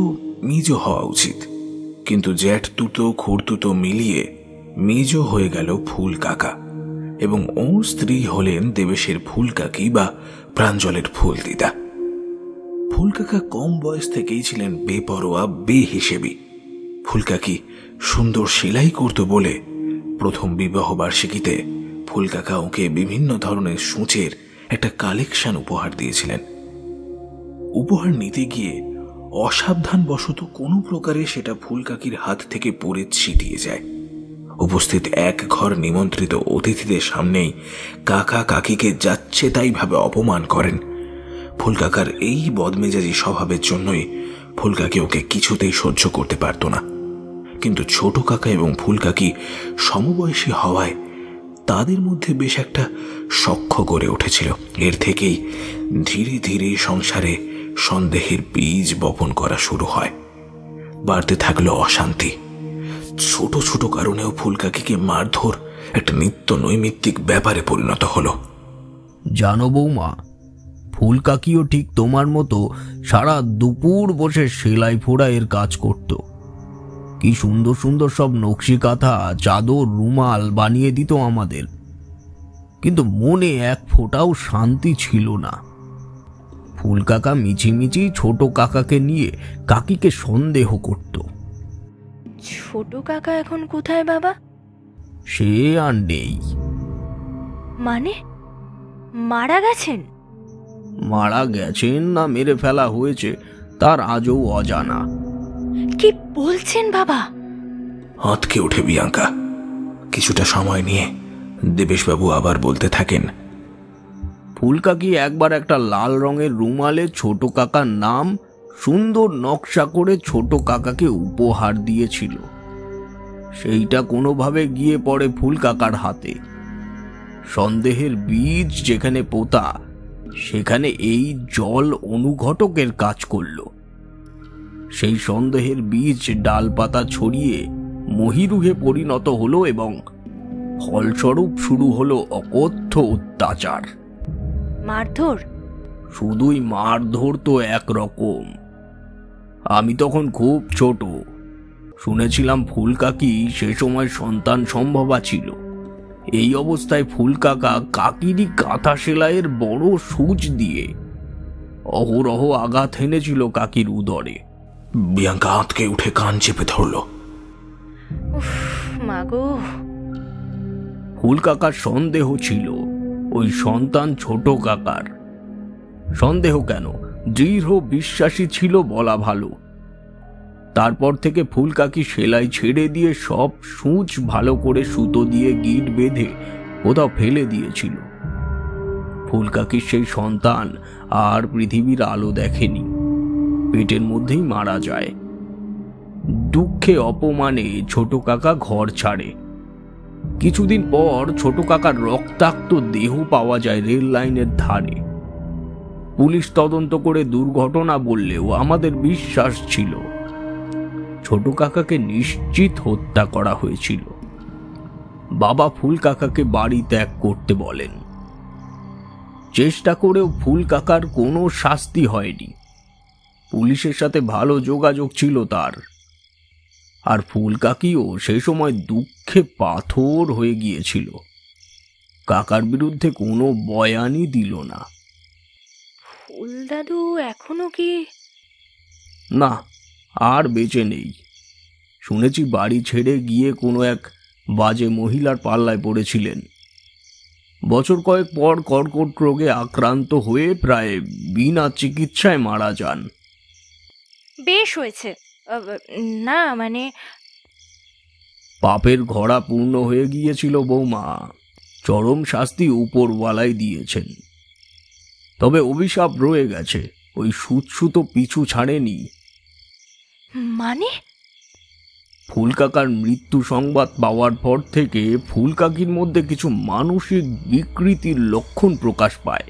মেজ হওয়া উচিত, কিন্তু জ্যাঠ তুতো খুড়তুতো মিলিয়ে মেজ হয়ে গেল ফুল কাকা, এবং ওর স্ত্রী হলেন দেবেশের ফুল কাকি বা প্রাঞ্জলের ফুলদিদা। ফুলকাকা কম বয়স থেকেই ছিলেন বেপরোয়া, বেহিসেবি। ফুলকাকি সুন্দর সেলাই করত বলে প্রথম বিবাহ বার্ষিকীতে ফুলকাকা ওকে বিভিন্ন ধরনের সূচের একটা কালেকশন উপহার দিয়েছিলেন। উপহার নিতে গিয়ে অসাবধানবশত কোনো প্রকারে সেটা ফুলকাকির হাত থেকে পড়ে ছিটিয়ে যায়। উপস্থিত এক ঘর নিমন্ত্রিত অতিথিদের সামনেই কাকা কাকিকে যাচ্ছে তাই ভাবে অপমান করেন। ফুলকাকার এই বদমেজাজি স্বভাবের জন্যই ফুলকাকি ওকে কিছুতেই সহ্য করতে পারত না। কিন্তু ছোট কাকা এবং ফুলকাকি সমবয়সী হওয়ায় তাদের মধ্যে বেশ একটা সখ্য গড়ে উঠেছিল। এর থেকেই ধীরে ধীরে সংসারে সন্দেহের বীজ বপন করা শুরু হয়। বাড়তে থাকলো অশান্তি। ছোট ছোট কারণেও ফুলকাকিকে মারধর একটা নিত্য নৈমিত্তিক ব্যাপারে পরিণত হলো। জানো বৌমা, ফুলকাকিও ঠিক তোমার মতো সারা দুপুর বসে সেলাই ফোড়াইয়ের কাজ করত। কি সুন্দর সুন্দর সব নকশি কাঁথা, চাদর, রুমাল বানিয়ে দিত আমাদের, কিন্তু মনে এক ফোঁটাও শান্তি ছিল না। ফুলকাকা মিছিমিছি ছোট কাকাকে নিয়ে কাকিকে সন্দেহ করত। ছোট কাকা এখন কোথায় বাবা? সে আর নেই। মানে মারা গেছেন? মারা গেছেন না মেরে ফেলা হয়েছে তার আজও অজানা। কি বলছেন বাবা? আঁতকে ওঠে বিয়াঙ্কা। কিছুটা সময় নিয়ে দেবেশবাবু আবার বলতে থাকেন, ফুলকাকি একবার একটা লাল রঙের রুমালে ছোট কাকার নাম সুন্দর নকশা করে ছোট কাকাকে উপহার দিয়েছিল। সেইটা কোনোভাবে গিয়ে পড়ে ফুল কাকার হাতে। সন্দেহের বীজ যেখানে পোতা সেখানে এই জল অনুঘটকের কাজ করল। সেই সন্দেহের বীজ ডালপাতা ছড়িয়ে মহিরুহে পরিণত হলো এবং ফলস্বরূপ শুরু হলো অকথ্য অত্যাচার। মারধর? শুধুই মারধর তো একরকম। আমি তখন খুব ছোট, শুনেছিলাম ফুলকাকি সে সময় সন্তান সম্ভবা ছিল। এই অবস্থায় ফুলকাকা কাকিরই কাঁথা সেলাইয়ের বড় সূচ দিয়ে অহরহ আঘাত হেনেছিল কাকির উদরে। বিয়াঙ্কা আঁতকে উঠে কান চেপে ধরল। উফ মাগো। ফুলকাকার সন্দেহ ছিল ওই সন্তান ছোট কাকার। সন্দেহ কেন, দৃঢ় বিশ্বাসী ছিল বলা ভালো। তারপর থেকে ফুলকাকি সেলাই ছেড়ে দিয়ে সব সূচ ভালো করে সুতো দিয়ে গিট বেঁধে কোথাও ফেলে দিয়েছিল। ফুলকাকির সেই সন্তান আর পৃথিবীর আলো দেখেনি, পেটের মধ্যেই মারা যায়। দুঃখে অপমানে ছোট কাকা ঘর ছাড়ে। কিছুদিন পর ছোট কাকার রক্তাক্ত দেহ পাওয়া যায় রেল লাইনের ধারে। পুলিশ তদন্ত করে দুর্ঘটনা বললেও আমাদের বিশ্বাস ছিল ছোট কাকাকে নিশ্চিত হত্যা করা হয়েছিল। বাবা ফুল কাকাকে বাড়ি ত্যাগ করতে বলেন। চেষ্টা করেও ফুল কাকার কোনো শাস্তি হয়নি। পুলিশের সাথে ভালো যোগাযোগ ছিল তার। আর ফুল কাকিও সে সময় দুঃখে পাথর হয়ে গিয়েছিল। কাকার বিরুদ্ধে কোনো বয়ানই দিল না। ফুল দাদু এখনো কি? না, আর বেঁচে নেই। শুনেছি বাড়ি ছেড়ে গিয়ে কোনো এক বাজে মহিলার পাল্লায় পড়েছিলেন। বছর কয়েক পর কর্কট রোগে আক্রান্ত হয়ে প্রায় বিনা চিকিৎসায় মারা যান। বেশ হয়েছে। না মানে পাপের ঘোড়া পূর্ণ হয়ে গিয়েছিল বৌমা। চরম শাস্তি উপরওয়ালাই দিয়েছেন। তবে অভিশাপ রয়ে গেছে, ওই সুতো পিছু ছাড়েনি। মানে? ফুলকাকার মৃত্যু সংবাদ পাওয়ার পর থেকে ফুলকাকির মধ্যে কিছু মানসিক বিকৃতির লক্ষণ প্রকাশ পায়।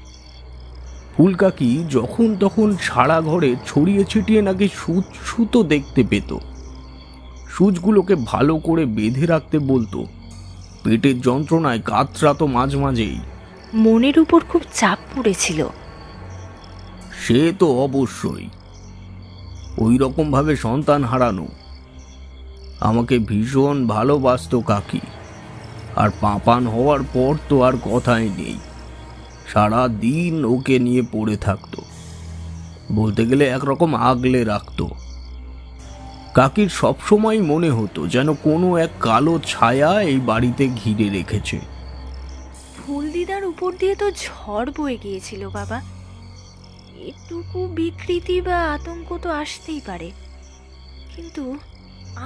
ফুলকাকি যখন তখন সারা ঘরে ছড়িয়ে ছিটিয়ে নাকি সুতো দেখতে পেত। সূচগুলোকে ভালো করে বেঁধে রাখতে বলতো। পেটের যন্ত্রণায় কাতরাতো মাঝে মাঝেই। মনের উপর খুব চাপ পড়েছিল। সে তো অবশ্যই। ওই রকম ভাবে সন্তান হারানো। আমাকে ভীষণ ভালোবাসতো কাকি। আর পাপান হওয়ার পর তো আর কথাই নেই। সারা দিন ওকে নিয়ে পড়ে থাকতো। বলতে গেলে একরকম আগলে রাখতো। কাকির সবসময় মনে হতো যেন কোনো এক কালো ছায়া এই বাড়িতে ঘিরে রেখেছে। ফুলদিদার উপর দিয়ে তো ঝড় বয়ে গিয়েছিল বাবা। এটুকু বিকৃতি বা আতঙ্ক তো আসতেই পারে, কিন্তু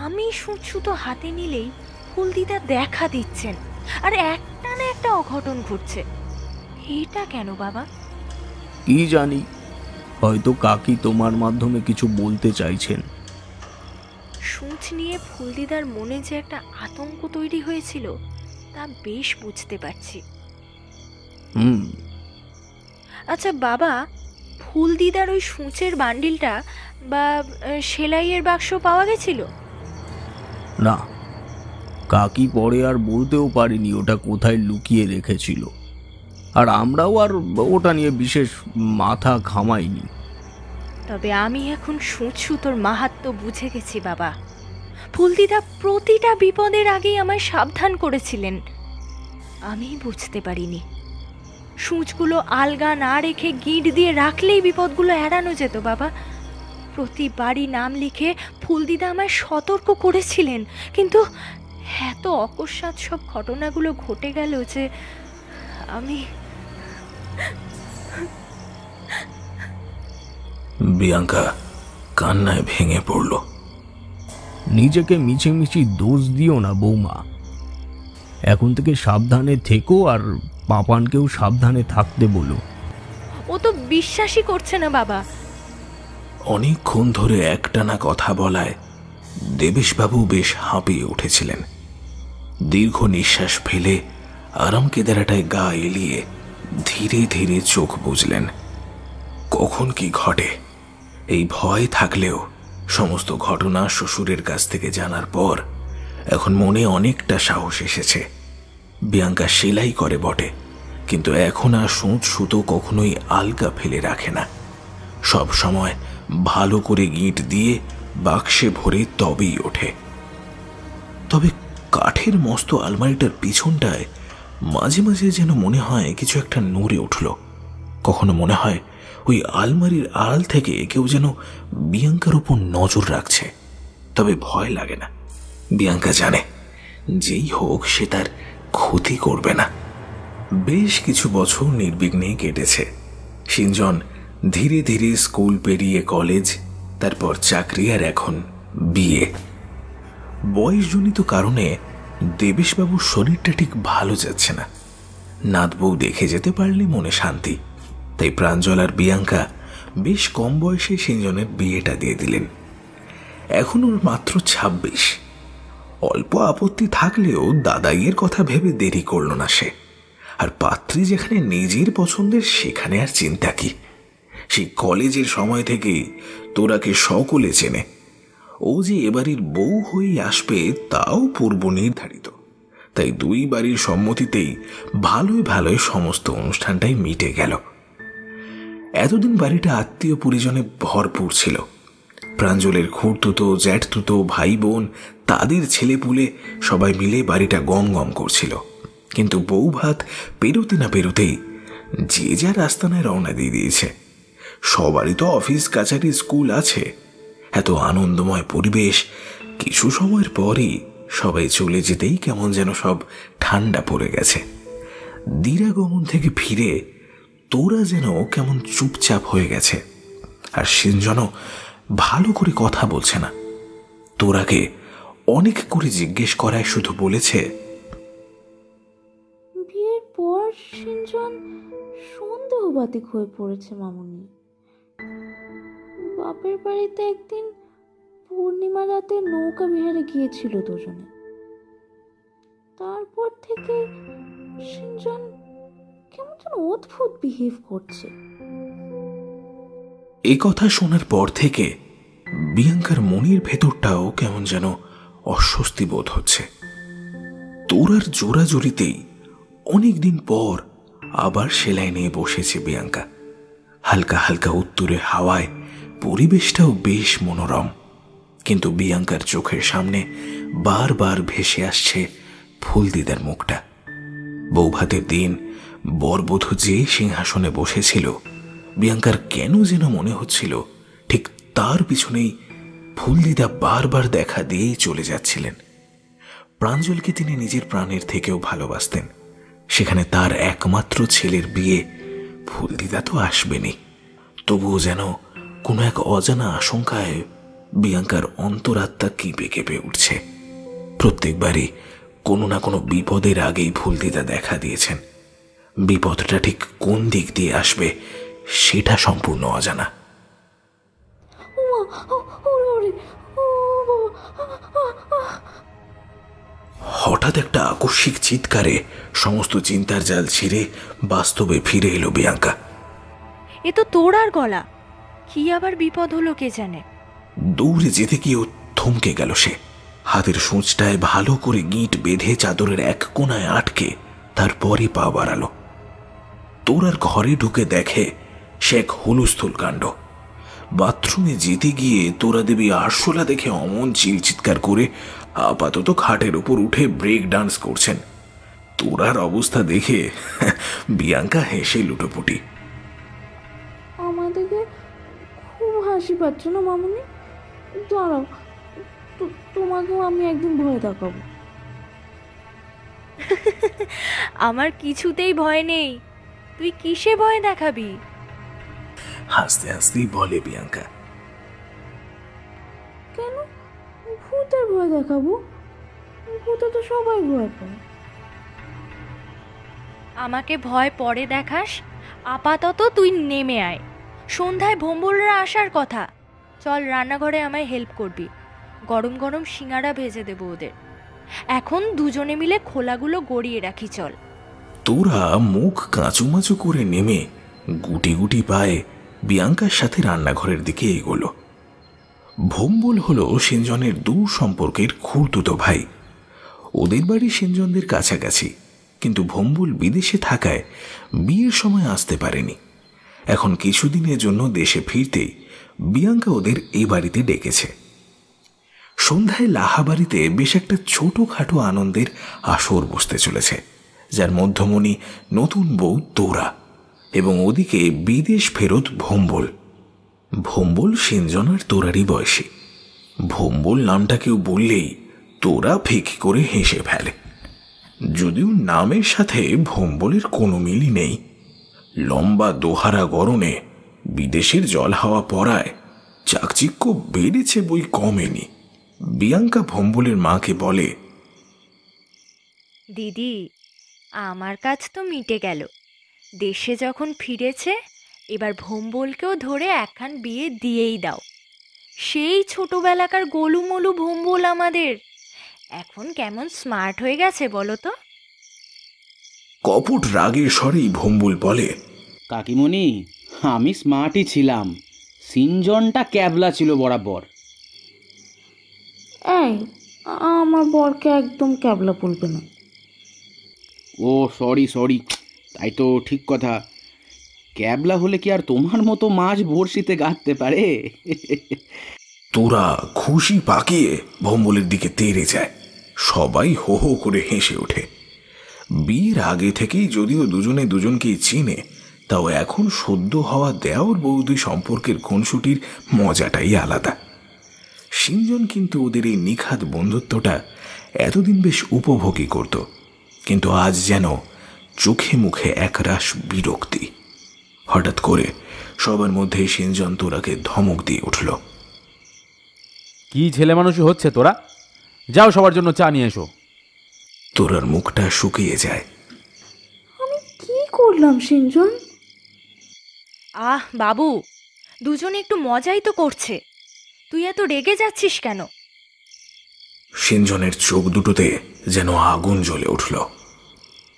আমি সুতো হাতে নিলেই ফুলদিদা দেখা দিচ্ছেন আর একটা না একটা অঘটন ঘটছে। এটা কেন বাবা? কি জানি, হয়তো কাকি তোমার মাধ্যমে কিছু বলতে চাইছেন। সূচ নিয়ে ফুলদিদার মনে যে একটা আতঙ্ক তৈরি হয়েছিল তা বেশ বুঝতে পারছি। আচ্ছা বাবা, ফুলদিদার ওই সূচের বান্ডিলটা বা সেলাইয়ের বাক্স পাওয়া গেছিল? না, কাকি পরে আর বলতেও পারিনি ওটা কোথায় লুকিয়ে রেখেছিল। আর আমরাও আর ওটা নিয়ে বিশেষ মাথা ঘামাইনি। তবে আমি এখন সুতোর মাহাত্ম্য বুঝে গেছি বাবা। ফুলদিদা প্রতিটা বিপদের আগেই আমায় সাবধান করেছিলেন। আমি বুঝতে পারিনি সূচগুলো আলগা না রেখে গিঁট দিয়ে রাখলেই বিপদগুলো এড়ানো যেত বাবা। প্রতিবারই নাম লিখে ফুলদিদা আমায় সতর্ক করেছিলেন, কিন্তু এত অকস্মাৎ সব ঘটনাগুলো ঘটে গেল যে আমি। বিয়াঙ্কা কান্নায় ভেঙে পড়ল। নিজেকে মিছিমিছি দোষ দিও না বৌমা। এখন থেকে সাবধানে থেকো আর পাপানকেও সাবধানে থাকতে বলো। ও তো বিশ্বাসই করছে না বাবা। অনেকক্ষণ ধরে একটানা কথা বলায় দেবেশবাবু বেশ হাঁপিয়ে উঠেছিলেন। দীর্ঘ নিঃশ্বাস ফেলে আরাম কেদারাটায় গা এলিয়ে ধীরে ধীরে চোখ বুজলেন। কখন কি ঘটে এই ভয় থাকলেও সমস্ত ঘটনা শ্বশুরের কাছ থেকে জানার পর এখন মনে অনেকটা সাহস এসেছে। বিয়াঙ্কা সেলাই করে বটে, কিন্তু এখন আর সুঁচ সুতো কখনোই আলগা ফেলে রাখে না। সব সময় ভালো করে গিঁট দিয়ে বাক্সে ভরে তবেই ওঠে। তবে কাঠের মস্ত আলমারিটার পিছনটায় মাঝে মাঝে যেন মনে হয় কিছু একটা নড়ে উঠল। কখনো মনে হয় ওই আলমারির আড়াল থেকে কেউ যেন বিয়াঙ্কার উপর নজর রাখছে। তবে ভয় লাগে না, বিয়াঙ্কা জানে যেই হোক সে তার ক্ষতি করবে না। বেশ কিছু বছর নির্বিঘ্নে কেটেছে। সিঞ্জন ধীরে ধীরে স্কুল পেরিয়ে কলেজ, তারপর চাকরি, আর এখন বিয়ে। বয়সজনিত কারণে দেবেশবাবুর শরীরটা ঠিক ভালো যাচ্ছে না। নাত বউ দেখে যেতে পারলে মনে শান্তি। তাই প্রাঞ্জল আর বিয়াঙ্কা বেশ কম বয়সে সিঞ্জনের বিয়েটা দিয়ে দিলেন। এখন ওর মাত্র 26। অল্প আপত্তি থাকলেও দাদাইয়ের কথা ভেবে দেরি করল না সে। আর পাত্রী যেখানে নিজের পছন্দের সেখানে আর চিন্তা কি। সেই কলেজের সময় থেকেই তোরাকে সকলে চেনে। ও যে এবাড়ির বউ হয়ে আসবে তাও পূর্ব নির্ধারিত। তাই দুই বাড়ির সম্মতিতেই ভালোই ভালোই সমস্ত অনুষ্ঠানটাই মিটে গেল। এতদিন বাড়িটা আত্মীয় পরিজনে ভরপুর ছিল। প্রাঞ্জলের খুড়তুতো, জ্যাঠতুতো, ভাই বোন, তাদের ছেলেপুলে সবাই মিলে বাড়িটা গম গম করছিল। কিন্তু বউ ভাত পেরোতে না পেরোতেই যে যার আস্তানায় রওনা দিয়ে দিয়েছে। সবারই তো অফিস কাছারি স্কুল আছে। এত আনন্দময় পরিবেশ কিছু সময়ের পরই সবাই চলে যেতেই কেমন যেন সব ঠান্ডা পড়ে গেছে। দিরাগমন থেকে ফিরে তোরা যেন কেমন চুপচাপ হয়ে গেছে। আর সিঞ্জনও ভালো করে কথা বলছে না। তোরাকে অনেক করে জিজ্ঞেস করায় শুধু বলেছে, বিয়ের পর সিঞ্জন সন্দেহবাতিক হয়ে পড়েছে মামুনি। বাপের বাড়িতে একদিন পূর্ণিমা রাতে নৌকা বিহারে গিয়েছিল দুজনে। তারপর থেকে সিঞ্জন কেমন যেন অদ্ভুত বিহেভ করছে। এই কথা শোনার পর থেকে বিয়াঙ্কার মনের ভেতরটাও কেমন যেন অস্বস্তি বোধ হচ্ছে। তোরার জোড়াজুড়িতেই অনেকদিন পর আবার সেলাই নিয়ে বসেছে বিয়াঙ্কা। হালকা হালকা উত্তুরে হাওয়ায় পরিবেশটাও বেশ মনোরম। কিন্তু বিয়াঙ্কার চোখের সামনে বারবার ভেসে আসছে ফুলদিদার মুখটা। বৌভাতের দিন বরবধূ যে সিংহাসনে বসেছিল, বিয়াঙ্কার কেন যেন মনে হচ্ছিল ঠিক তার পিছনেই ফুলদিদা বারবার দেখা দিয়েই চলে যাচ্ছিলেন। প্রাঞ্জলকে তিনি নিজের প্রাণের থেকেও ভালোবাসতেন। সেখানে তার একমাত্র ছেলের বিয়ে, ফুলদিদা তো আসবেনি। তবুও যেন কোনো এক অজানা আশঙ্কায় বিয়াঙ্কার অন্তরাত্মা কেঁপে কেঁপে উঠছে। প্রত্যেকবারই কোনো না কোনো বিপদের আগেই ফুলদিদা দেখা দিয়েছেন। বিপদটা ঠিক কোন দিক দিয়ে আসবে সেটা সম্পূর্ণ অজানা। হঠাৎ একটা আকস্মিক চিৎকারে সমস্ত চিন্তার জাল ছিঁড়ে বাস্তবে ফিরে এলো বিয়াঙ্কা। এ তো তোড়ার গলা। কি আবার বিপদ হলো কে জানে। দৌড়ে যেতে গিয়েও থমকে গেল সে। হাতের সূঁচটায় ভালো করে গিঁট বেঁধে চাদরের এক কোনায় আটকে তারপরে পা বাড়ালো। তোরার ঘরে ঢুকে দেখে সে এক হুলস্থুল কাণ্ড। বাথরুমে যেতে গিয়ে তোরা দেবী আরশোলা দেখে অমন চিৎকার করে আপাতত খাটের উপর উঠে ব্রেক ডান্স করছেন। তোরার অবস্থা দেখে বিয়াঙ্কা হেসে লুটোপুটি। আমাদেরকে খুব হাসি পাচ্ছে না মামুনি? দাঁড়াও, তোমাকেও আমি একদিন ভয় দেখাবো। আমার কিছুতেই ভয় নেই। তুই কিসে ভয় দেখাবি? হাসতে হাসতেই বলে বিয়াঙ্কা। কেন ভূতের ভয় দেখাবো? ভূতে তো সবাই ভয় পায়। আমাকে ভয় পরে দেখাস। আপাতত তুই নেমে আয়। সন্ধ্যায় ভোম্বলরা আসার কথা। চল রান্নাঘরে আমায় হেল্প করবি। গরম গরম সিঙ্গারা ভেজে দেবো ওদের। এখন দুজনে মিলে খোলাগুলো গড়িয়ে রাখি চল। তোরা মুখ কাঁচুমাচু করে নেমে গুটি গুটি পায়ে বিয়াঙ্কার সাথে রান্নাঘরের দিকে এগোলো। ভোম্বল হলো সিঞ্জনের দূর সম্পর্কের খুড়তুতো ভাই। ওদের বাড়ি সেনজনদের কাছাকাছি, কিন্তু ভম্বুল বিদেশে থাকায় বিয়ের সময় আসতে পারেনি। এখন কিছুদিনের জন্য দেশে ফিরতেই বিয়াঙ্কা ওদের এই বাড়িতে ডেকেছে। সন্ধ্যায় লাহা বাড়িতে বেশ একটা ছোটখাটো আনন্দের আসর বসতে চলেছে, যার মধ্যমণি নতুন বউ তোরা এবং ওদিকে বিদেশ ফেরত ভম্বল। ভম্বল সেনজন আর তোরারই বয়সী। ভম্বল নামটা কেউ বললেই তোরা ফিকি করে হেসে ফেলে, যদিও নামের সাথে ভম্বলের কোনো মিলই নেই। লম্বা দোহারা গরমে বিদেশের জল হাওয়া পড়ায় চাকচিক্য বেড়েছে বই কমেনি। বিয়াঙ্কা ভম্বলের মাকে বলে, দিদি, আমার কাজ তো মিটে গেল। দেশে যখন ফিরেছে, এবার ভম্বলকেও ধরে একখান বিয়ে দিয়েই দাও। সেই ছোটবেলাকার গোলুমলু ভম্বল আমাদের এখন কেমন স্মার্ট হয়ে গেছে বলো তো। কপট রাগের স্বরেই ভম্বল বলে, কাকিমণি, আমি স্মার্টই ছিলাম, সিনজনটা ক্যাবলা ছিল বরাবর। এই, আমার বরকে একদম ক্যাবলা বলবে না। ও সরি, তাই তো ঠিক কথা। ক্যাবলা হলে কি আর তোমার মতো মাছ বড়শিতে গাঁথতে পারে? তোরা খুশি পাকিয়ে ভম্বলের দিকে তেড়ে যায়। সবাই হো হো করে হেসে ওঠে। বিয়ের আগে থেকেই যদিও দুজনে দুজনকেই চিনে, তাও এখন সদ্য হওয়া দেওর বৌদি সম্পর্কের খুনসুটির মজাটাই আলাদা। সিনজন কিন্তু ওদের এই নিখাত বন্ধুত্বটা এতদিন বেশ উপভোগী করত, কিন্তু আজ যেন চোখে মুখে একরাশ বিরক্তি। হঠাৎ করে সবার মধ্যে সিনজন তোরাকে ধমক দিয়ে উঠল। কি ছেলে মানুষই হচ্ছে তোরা? যাও সবার জন্য চা নিয়ে এসো। তোরার মুখটা শুকিয়ে যায়। আমি কি করলাম সিনজন? আহ বাবু, দুজনে একটু মজাই তো করছে, তুই এত রেগে যাচ্ছিস কেন? সিনজনের চোখ দুটোতে যেন আগুন জ্বলে উঠল।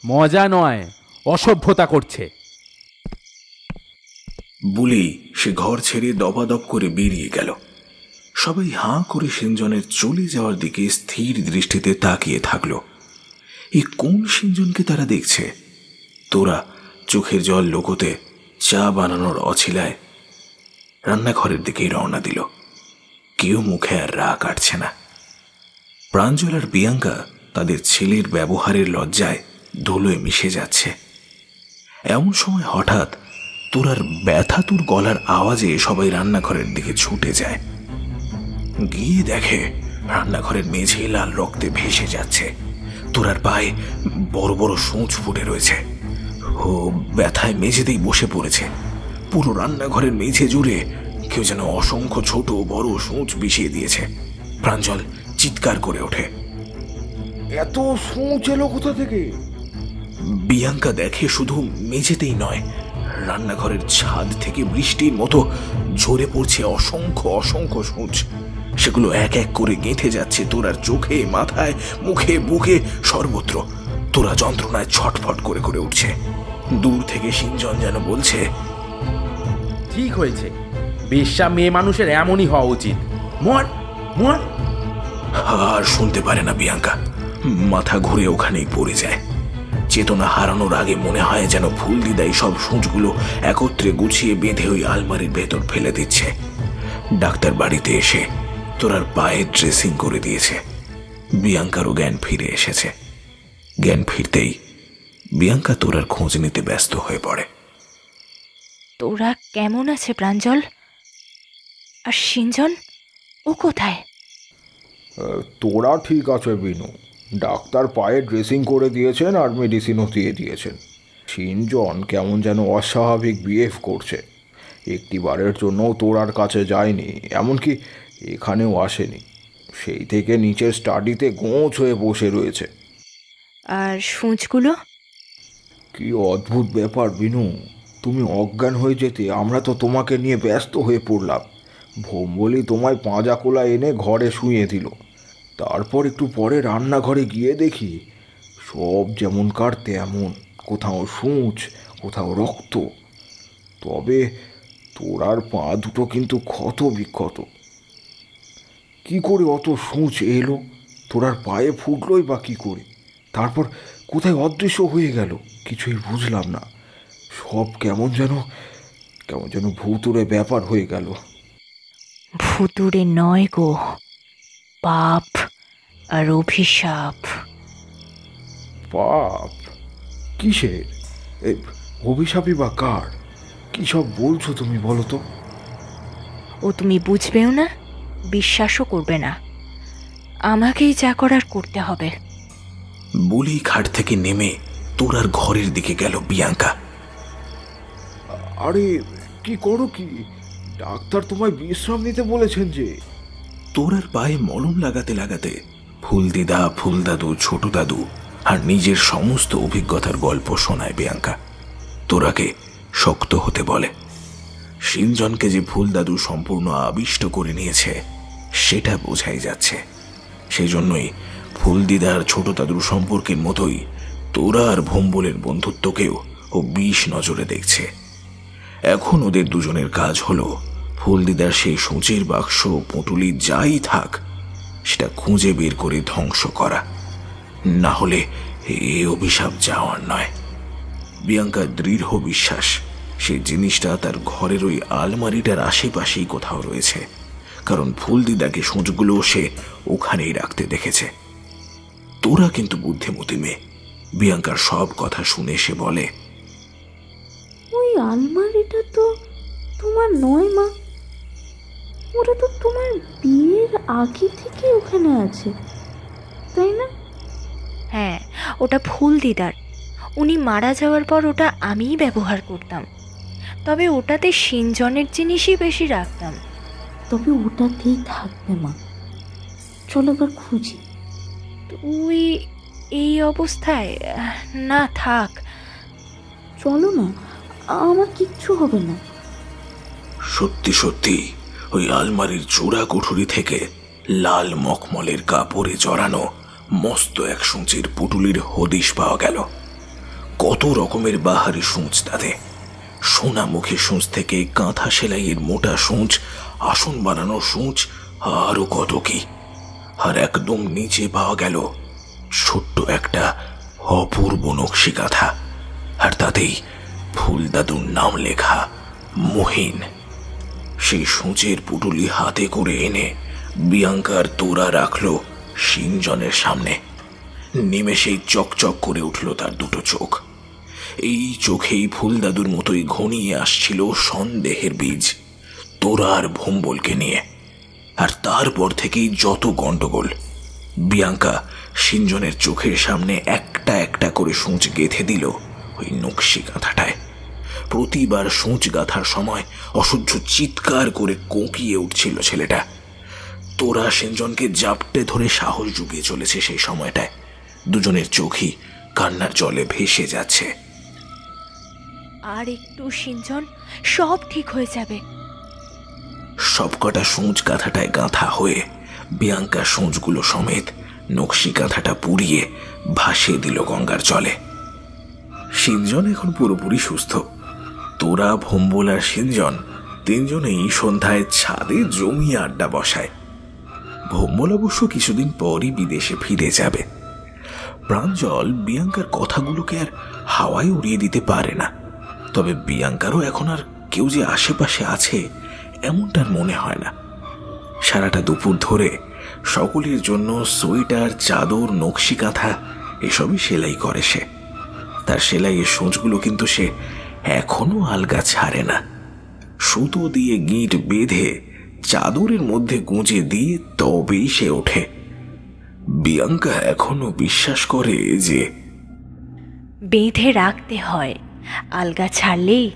মজা নয়, অসভ্যতা করছে। বলেই সে ঘর ছেড়ে দপাদপ করে বেরিয়ে গেল। সবাই হাঁ করে সিনজনের চলে যাওয়ার দিকে স্থির দৃষ্টিতে তাকিয়ে থাকল। এই কোন সিনজনকে তারা দেখছে? তোরা চোখের জল লোকোতে চা বানানোর অছিলায় রান্নাঘরের দিকেই রওনা দিল। কেউ মুখে আর রাগ কাটছে না। প্রাঞ্জল আর বিয়াঙ্কা তাদের ছেলের ব্যবহারের লজ্জায় ধুলোয় মিশে যাচ্ছে। এমন সময় হঠাৎ তোরার ব্যথাতুর গলার আওয়াজে সবাই রান্নাঘরের দিকে ছুটে যায়। গিয়ে দেখে রান্নাঘরের মেঝে লাল রক্তে ভেসে যাচ্ছে। তোরার পায়ে বড় বড় সূঁচ ফুটে রয়েছে। ও ব্যথায় মেঝেতেই বসে পড়েছে। পুরো রান্নাঘরের মেঝে জুড়ে কেউ যেন অসংখ্য ছোট বড় সূঁচ বিছিয়ে দিয়েছে। প্রাঞ্জল চিৎকার করে ওঠে, এত সূঁচ এলো কোথা থেকে? বিয়াঙ্কা দেখে শুধু মেঝেতেই নয়, রান্নাঘরের ছাদ থেকে বৃষ্টির মতো ঝরে পড়ছে অসংখ্য অসংখ্য সূঁচ। সেগুলো এক এক করে গেঁথে যাচ্ছে তোরার চোখে, মাথায়, মুখে, বুকে, সর্বত্র। তোরা যন্ত্রণায় ছটফট করে করে উঠছে। দূর থেকে সিনজন যেন বলছে, ঠিক হয়েছে, বেশ্যা মেয়ে মানুষের এমনই হওয়া উচিত। মর মর। আর শুনতে পারে না বিয়াঙ্কা, মাথা ঘুরে ওখানেই পড়ে যায়। চেতনা হারানোর আগে মনে হয় যেন ফুলদিদাই সব সূঁচগুলো একত্রে গুছিয়ে বেঁধে ওই আলমারির ভেতর ফেলে দিচ্ছে। ডাক্তার বাড়িতে এসে তোরার পায়ে ড্রেসিং করে দিয়েছে। বিয়াঙ্কারও জ্ঞান ফিরে এসেছে। জ্ঞান ফিরতেই বিয়াঙ্কা তোরার খোঁজ নিতে ব্যস্ত হয়ে পড়ে। তোরা কেমন আছে প্রাঞ্জল? আর সিনজন, ও কোথায়? তোরা ঠিক আছে বিনু, ডাক্তার পায়ে ড্রেসিং করে দিয়েছেন আর মেডিসিনও দিয়ে দিয়েছেন। সিনজন কেমন যেন অস্বাভাবিক বিহেভ করছে। একটিবারের জন্যও তোরার কাছে যায়নি, এমনকি এখানেও আসেনি। সেই থেকে নিচের স্টাডিতে গোঁচ হয়ে বসে রয়েছে। আর সূঁচগুলো? কি অদ্ভুত ব্যাপার বিনু, তুমি অজ্ঞান হয়ে যেতে আমরা তো তোমাকে নিয়ে ব্যস্ত হয়ে পড়লাম। ভোম্বলি তোমায় পাঁজা কোলা এনে ঘরে শুয়ে দিল। তারপর একটু পরে রান্নাঘরে গিয়ে দেখি সব যেমনকার তেমন, কোথাও সূঁচ, কোথাও রক্ত। তবে তোরার পা দুটো কিন্তু ক্ষত বিক্ষত। কি করে অত সূঁচ এলো তোরার পায়ে ফুটলই বা কি করে, তারপর কোথায় অদৃশ্য হয়ে গেল কিছুই বুঝলাম না। সব কেমন যেন ভুতুড়ে ব্যাপার হয়ে গেল। ভুতুড়ে নয় গো, পাপ আর অভিশাপ। পাপ? কিসের? অভিশাপই বা কার? কি সব বলছো তুমি, বলো তো? ও তুমি বুঝবেও না, বিশ্বাসও করবে না। আমাকেই যা করার করতে হবে। বলি খাট থেকে নেমে তোরার ঘরের দিকে গেল বিয়াঙ্কা। আরে কি করো কি? ডাক্তার তোমায় বিশ্রাম নিতে বলেছেন যে। তোরার পায়ে মলম লাগাতে লাগাতে ফুলদিদা, ফুলদাদু, ছোট দাদু আর নিজের সমস্ত অভিজ্ঞতার গল্প শোনায় বিয়াঙ্কা। তোরাকে শক্ত হতে বলে। সিনজনকে যে ফুলদাদু সম্পূর্ণ আবিষ্ট করে নিয়েছে সেটা বোঝাই যাচ্ছে। সেই জন্যই ফুলদিদার ছোট দাদুর সম্পর্কের মতোই তোরা আর ভোম্বলের বন্ধুত্বকেও ও বিষ নজরে দেখছে। এখন ওদের দুজনের কাজ হলো ফুলদিদার সেই সূচের বাক্স, পুঁটুলি যাই থাক সেটা খুঁজে বের করে ধ্বংস করা, না হলে এ অভিশাপ যাওয়ার নয়। বিয়াঙ্কার দৃঢ় বিশ্বাস সেই জিনিসটা তার ঘরের ওই আলমারিটার আশেপাশেই কোথাও রয়েছে, কারণ ফুলদিদাকে সূঁচগুলো সে ওখানেই রাখতে দেখেছে। তোরা কিন্তু বুদ্ধিমতী মেয়ে। বিয়াঙ্কার সব কথা শুনে সে বলে, ওই আলমারিটা তো তোমার নয় মা, ওটা তো তোমার বিয়ের আগে থেকে ওখানে আছে, তাই না? হ্যাঁ, ওটা ফুলদিদার। উনি মারা যাওয়ার পর ওটা আমিই ব্যবহার করতাম, তবে ওটাতে সিনজনের জিনিসই বেশি রাখতাম। তবে ওটাতেই থাকবে মা, চলো এবার খুঁজি। তুই এই অবস্থায়? না থাক, চলো না, আমার কিচ্ছু হবে না। সত্যি সত্যি ওই আলমারির চূড়া কুঠুরি থেকে লাল মখমলের কাপড়ে জড়ানো মস্ত এক সূঁচের পুটুলির হদিশ পাওয়া গেল। কত রকমের বাহারি সূঁচ তাতে। সোনামুখী সূঁচ থেকে কাঁথা সেলাইয়ের মোটা সূঁচ, আসন বানানো সূঁচ, আরো কত কি। আর একদম নিচে পাওয়া গেল ছোট্ট একটা অপূর্ব নকশি কাঁথা, আর তাতেই ফুলদাদুর নাম লেখা, মুহিন। সেই সূঁচের পুটুলি হাতে করে এনে বিয়াঙ্কার তোরা রাখলো সিনজনের সামনে। নিমেষেই চকচক করে উঠল তার দুটো চোখ। এই চোখেই ফুলদাদুর মতোই ঘনিয়ে আসছিল সন্দেহের বীজ তোরা আর ভোম্বলকে নিয়ে। আর তারপর থেকেই যত গন্ডগোল। বিয়াঙ্কা সিনজনের চোখের সামনে একটা একটা করে সূঁচ গেঁথে দিল ওই নকশি কাঁথাটায়। প্রতিবার সূঁচ গাঁথার সময় অসহ্য চিৎকার করে কোঁকিয়ে উঠছিল ছেলেটা। তোরা সিনজনকে জাপটে ধরে সাহস জুগিয়ে চলেছে সেই সময়টায়। দুজনের চোখই কান্নার জলে ভেসে যাচ্ছে। আর একটু সিনজন, সব ঠিক হয়ে যাবে। সবকটা সূঁচ কাঁথাটায় গাঁথা হয়ে বিয়াঙ্কা সূঁচগুলো সমেত নকশি কাঁথাটা পুড়িয়ে ভাসিয়ে দিল গঙ্গার জলে। সিনজন এখন পুরোপুরি সুস্থ। তোরা, ভোম্বল আর সিনজন তিনজনেই সন্ধ্যায় ছাদে জমিয়ে আড্ডা বসায়। ভোম্বল অবশ্য কিছুদিন পরই বিদেশে ফিরে যাবে। প্রাঞ্জল বিয়াঙ্কার কথাগুলোকে আর হাওয়ায় উড়িয়ে দিতে পারে না। তবে বিয়াঙ্কারও এখন আর কেউ যে আশেপাশে আছে এমনটার মনে হয় না। সারাটা দুপুর ধরে সকলের জন্য সোয়েটার, চাদর, নকশি কাঁথা এসবই সেলাই করে সে। তার সেলাইয়ের সূঁচগুলো কিন্তু সে এখনো আলগা ছাড়ে না। সুতো দিয়ে গিঁট বেঁধে চাদরের মধ্যে গুঁজে দিয়ে তবেই সে ওঠে। বিয়াঙ্কা এখনো বিশ্বাস করে যে বেঁধে রাখতে হয়, আলগা ছাড়লেই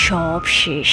সব শেষ।